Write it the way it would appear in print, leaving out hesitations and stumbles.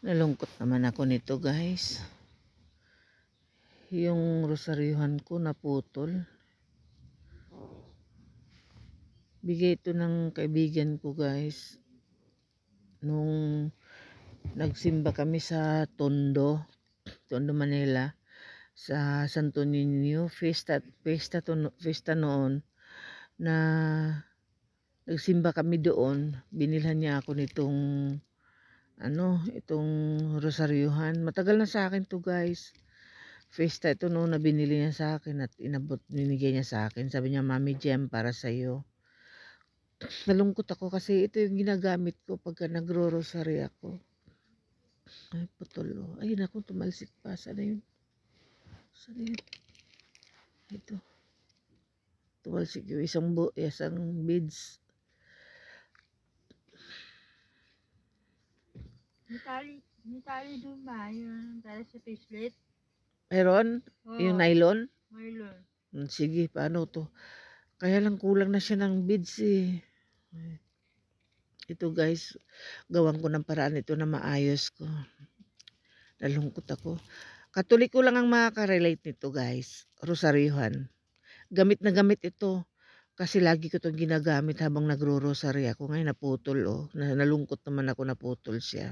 Nalungkot naman ako nito, guys. Yung rosaryuhan ko naputol. Bigay ito ng kaibigan ko, guys. Nung nagsimba kami sa Tondo, Manila, sa Santo Niño, fiesta noon, na nagsimba kami doon. Binilhan niya ako nitong itong rosaryuhan. Matagal na sa akin to, guys. Fiesta ito noon na binili niya sa akin at binigay niya sa akin. Sabi niya, Mami Jem, para sa iyo. Nalungkot ako kasi ito yung ginagamit ko pagka nagro-rosary ako. Ay, putol. Ayun ako, tumalsik pa. Sana yun? Sana yun? Ito. Tumalsik yung isang beads. May tali doon ba? Yung tali sa faceplate? Meron? Oh, yung nylon? Nylon. Sige, paano to? Kaya lang kulang na siya ng beads eh. Ito, guys, gawan ko ng paraan ito na maayos ko. Nalungkot ako. Katoliko lang ang makaka-relate nito, guys. Rosaryuhan. Gamit na gamit ito. Kasi lagi ko itong ginagamit habang nagro-rosary ako. Ngayon naputol, oh. Nalungkot naman ako, naputol siya.